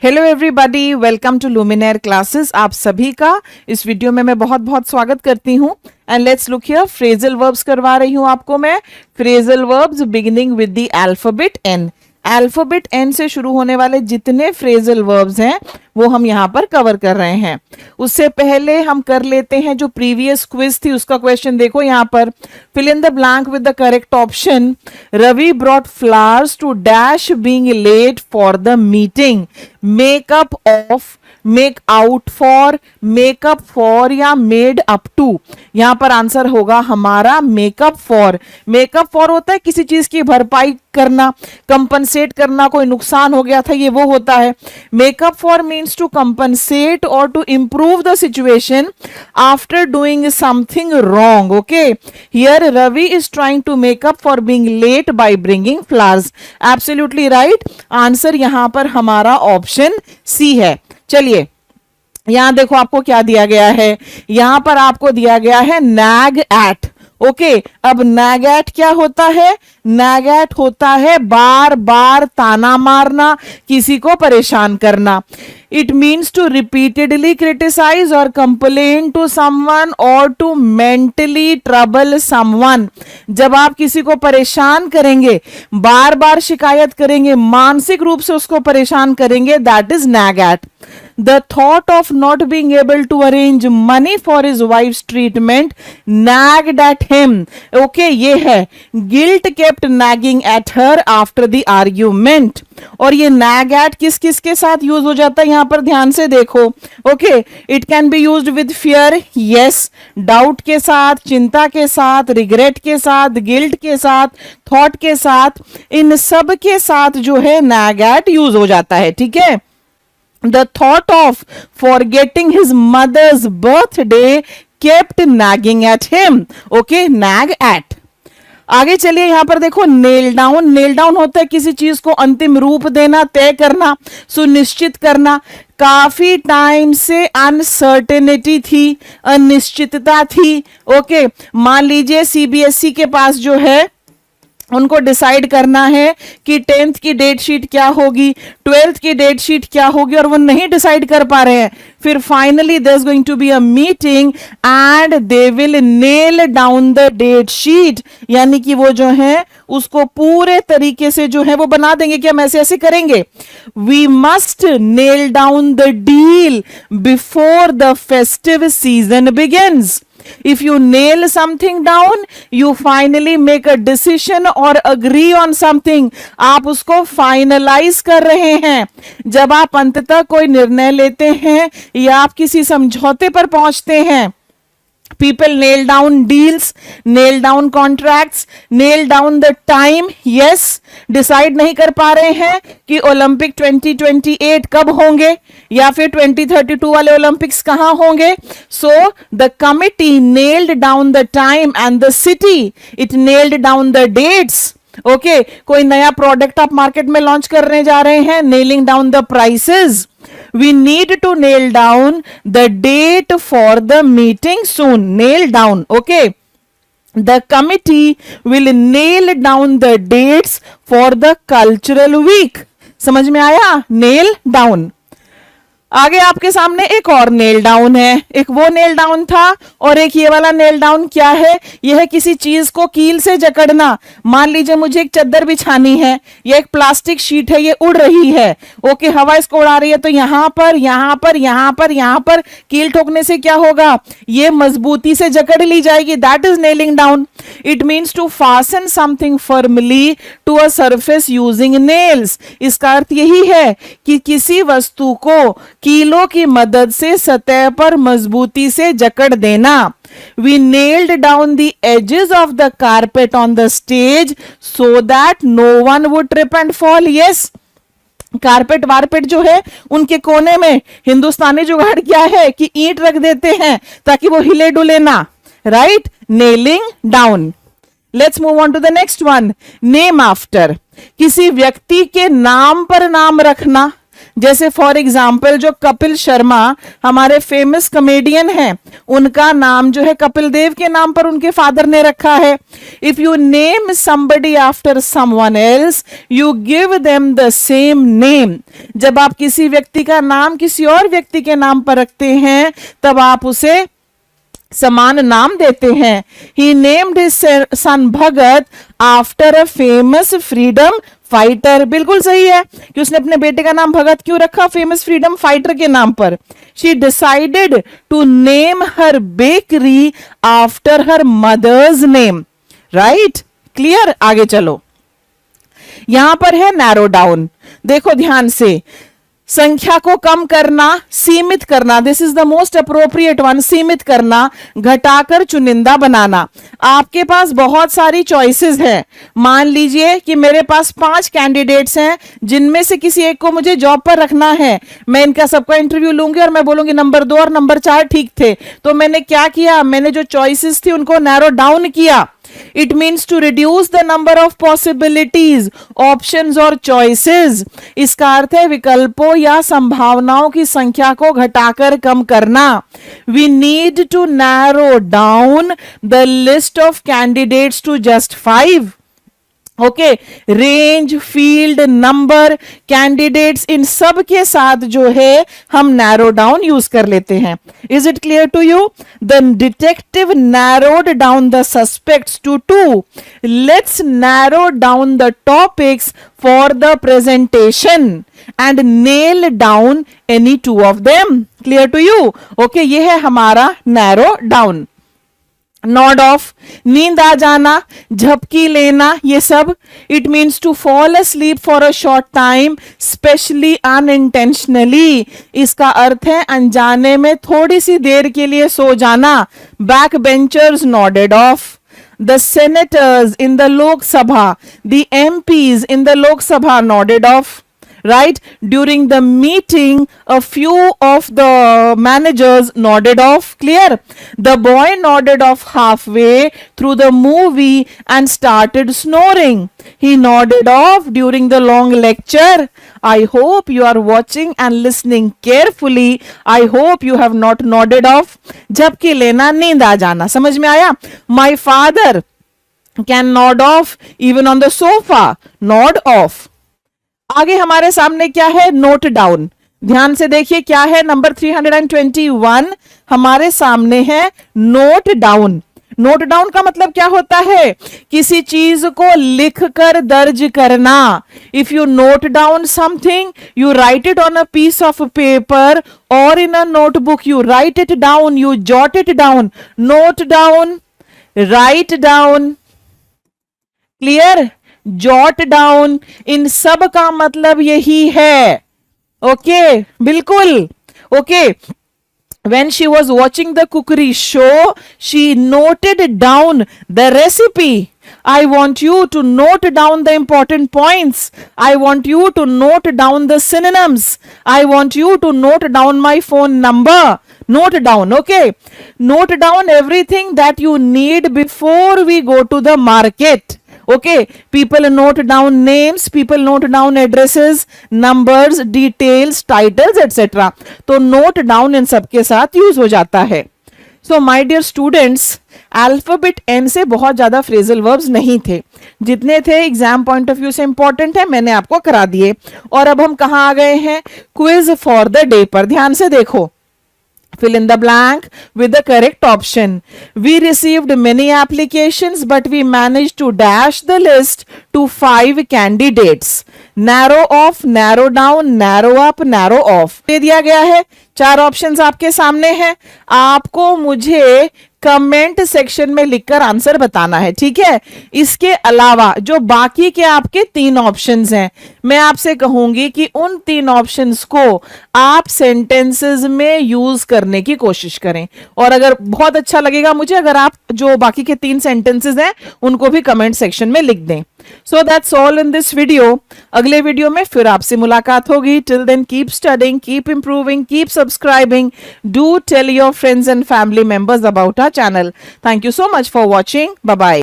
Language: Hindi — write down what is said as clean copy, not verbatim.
Hello everybody, welcome to Luminaire classes. आप सभी का इस वीडियो में मैं बहुत बहुत स्वागत करती हूँ। And let's look here, phrasal verbs करवा रही हूँ आपको मैं। Phrasal verbs beginning with the alphabet N. Alphabet N से शुरू होने वाले जितने फ्रेजल वर्ब्स हैं वो हम यहाँ पर कवर कर रहे हैं। उससे पहले हम कर लेते हैं जो प्रीवियस क्विज थी उसका क्वेश्चन। देखो यहाँ पर, fill in the blank with the correct option. Ravi brought flowers to dash being late for the meeting. Make up off, make out for, make up for या मेड अप टू। यहां पर आंसर होगा हमारा मेकअप फॉर। मेकअप फॉर होता है किसी चीज की भरपाई करना, कंपनसेट करना, कोई नुकसान हो गया था ये वो होता है। Make up for means to compensate or to improve the situation after doing something wrong. Okay, here Ravi is trying to make up for being late by bringing flowers. Absolutely right, answer यहां पर हमारा ऑप्शन सी है। चलिए यहां देखो आपको क्या दिया गया है। यहां पर आपको दिया गया है नैग एट। ओके, अब नैग एट क्या होता है? नैग एट होता है बार बार ताना मारना, किसी को परेशान करना। It means to repeatedly criticise और कंप्लेन टू समवन और टू मेंटली ट्रबल समवन। जब आप किसी को परेशान करेंगे, बार बार शिकायत करेंगे, मानसिक रूप से उसको परेशान करेंगे, that is nag at. The thought of not being able to arrange money for his wife's treatment nagged at him. Okay, ये है guilt kept nagging at her after the argument. और ये nag at किस किस के साथ यूज हो जाता है यहां पर ध्यान से देखो। Okay, it can be used with fear, yes, doubt के साथ, चिंता के साथ, रिग्रेट के साथ, गिल्ट के साथ, थॉट के साथ, इन सब के साथ जो है nag at यूज हो जाता है। ठीक है, the thought of forgetting his mother's birthday kept nagging at him. Okay, nag at. आगे चलिए यहां पर देखो, नेल डाउन। नेल डाउन होता है किसी चीज को अंतिम रूप देना, तय करना, सुनिश्चित करना। काफी टाइम से अनसर्टेनिटी थी, अनिश्चितता थी। ओके, मान लीजिए सीबीएसई के पास जो है उनको डिसाइड करना है कि 10th की डेट शीट क्या होगी, 12th की डेट शीट क्या होगी, और वो नहीं डिसाइड कर पा रहे हैं। फिर finally there is going to be a meeting and they will nail down the date sheet. यानी कि वो जो है उसको पूरे तरीके से जो है वो बना देंगे कि हम ऐसे ऐसे करेंगे। We must nail down the deal before the festive season begins. If you nail something down, you finally make a decision or agree on something. आप उसको finalize कर रहे हैं। जब आप अंततः कोई निर्णय लेते हैं या आप किसी समझौते पर पहुंचते हैं, people nail down deals, nail down contracts, nail down the time. Yes, decide नहीं कर पा रहे हैं कि ओलंपिक 2028 कब होंगे या फिर 2032 वाले ओलंपिक्स कहां होंगे। So the committee nailed down the time and the city, it nailed down the dates. Okay, कोई नया प्रोडक्ट आप मार्केट में लॉन्च करने जा रहे हैं, nailing down the prices. We need to nail down the date for the meeting soon. Nail down. Okay. The committee will nail down the dates for the cultural week. समझ में आया? Nail down. आगे आपके सामने एक और नेल डाउन है। एक वो नेल डाउन था और एक ये वाला नेल डाउन क्या है? यह है किसी चीज को कील से जकड़ना। मान लीजिए मुझे एक चादर बिछानी है, ये एक प्लास्टिक शीट है, ये उड़ रही है। ओके, हवा इसको उड़ा रही है, तो यहां पर यहां पर यहां पर यहां पर कील ठोकने से क्या होगा? ये मजबूती से जकड़ ली जाएगी। That is nailing down. It means to fasten something firmly to a surface using nails. इसका अर्थ यही है कि किसी वस्तु को कीलों की मदद से सतह पर मजबूती से जकड़ देना। We nailed down the edges of the carpet on the stage so that no one would trip and fall. Yes, carpet वारपेट जो है उनके कोने में हिंदुस्तानी जुगाड़ क्या है कि ईंट रख देते हैं ताकि वो हिले डुले ना। Right, nailing down. Let's move on to the next one, name after. किसी व्यक्ति के नाम पर नाम रखना, जैसे फॉर एग्जाम्पल जो कपिल शर्मा हमारे फेमस कॉमेडियन हैं, उनका नाम जो है कपिल देव के नाम पर उनके फादर ने रखा है. If you name somebody after someone else, you give them the same name. जब आप किसी व्यक्ति का नाम किसी और व्यक्ति के नाम पर रखते हैं तब आप उसे समान नाम देते हैं. He named his son Bhagat after a famous freedom fighter. बिल्कुल सही है कि उसने अपने बेटे का नाम भगत क्यों रखा? फेमस फ्रीडम फाइटर के नाम पर. She decided to name her bakery after her mother's name. Right? Clear? आगे चलो. यहां पर है नैरो डाउन. देखो ध्यान से, संख्या को कम करना, सीमित करना. This is the most appropriate one. सीमित करना, घटाकर चुनिंदा बनाना. आपके पास बहुत सारी चॉइसेस हैं. मान लीजिए कि मेरे पास 5 कैंडिडेट्स हैं जिनमें से किसी एक को मुझे जॉब पर रखना है. मैं इनका सबका इंटरव्यू लूंगी और मैं बोलूंगी नंबर 2 और नंबर 4 ठीक थे. तो मैंने क्या किया? मैंने जो चॉइसेस थी उनको नैरो डाउन किया. It means to reduce the number of possibilities, options और choices. इसका अर्थ है विकल्पों या संभावनाओं की संख्या को घटाकर कम करना. We need to narrow down the list of candidates to just 5. Okay, range, field, number, candidates, इन सब के साथ जो है हम नैरो डाउन यूज कर लेते हैं. Is it clear to you? The detective narrowed down the suspects to 2. Let's narrow down the topics for the presentation and nail down any 2 of them. Clear to you? Okay, ये है हमारा नैरो डाउन. नॉड ऑफ, नींद आ जाना, झपकी लेना, ये सब. It means to fall asleep for a short time, specially unintentionally. इसका अर्थ है अनजाने में थोड़ी सी देर के लिए सो जाना. Back benchers nodded of. The senators in the Lok Sabha, the MPs in the Lok Sabha nodded off. Right? During the meeting, a few of the managers nodded off. Clear? The boy nodded off halfway through the movie and started snoring. He nodded off during the long lecture. I hope you are watching and listening carefully. I hope you have not nodded off. झपकी लेना, नींद आ जाना. समझ में आया? My father can nod off even on the sofa. Nod off. आगे हमारे सामने क्या है? Note down. ध्यान से देखिए क्या है. नंबर 321 हमारे सामने है नोट डाउन. नोट डाउन का मतलब क्या होता है? किसी चीज को लिख कर दर्ज करना. If you note down something, you write it on a piece of paper or in a notebook. You write it down, you jot it down. Note down, write down. Clear? Jot down, इन सब का मतलब यही है. ओके, बिल्कुल. Okay, when she was watching the cookery show, she noted down the recipe. I want you to note down the important points. I want you to note down the synonyms. I want you to note down my phone number. Note down, okay? Note down everything that you need before we go to the market. Okay, people note down names, people note down addresses, numbers, details, titles, etc. तो note down इन सबके साथ यूज हो जाता है. So my dear students, alphabet N से बहुत ज्यादा फ्रेजल वर्ब्स नहीं थे. जितने थे एग्जाम पॉइंट ऑफ व्यू से इंपॉर्टेंट है मैंने आपको करा दिए. और अब हम कहाँ आ गए हैं? क्विज फॉर द डे पर. ध्यान से देखो. Fill in the blank with the correct option. We received many applications, but we managed to dash the list to 5 candidates. Narrow off, narrow down, narrow up, narrow off. दे दिया गया है. 4 ऑप्शंस आपके सामने हैं. आपको मुझे कमेंट सेक्शन में लिखकर आंसर बताना है. ठीक है? इसके अलावा जो बाकी के आपके 3 ऑप्शंस हैं, मैं आपसे कहूंगी कि उन 3 ऑप्शंस को आप सेंटेंसेस में यूज करने की कोशिश करें. और अगर बहुत अच्छा लगेगा मुझे अगर आप जो बाकी के 3 सेंटेंसेस हैं उनको भी कमेंट सेक्शन में लिख दें. So that's all in this video. अगले वीडियो में फिर आपसे मुलाकात होगी. Till then keep studying, keep improving, keep subscribing. Do tell your friends and family members about our channel. Thank you so much for watching. Bye bye.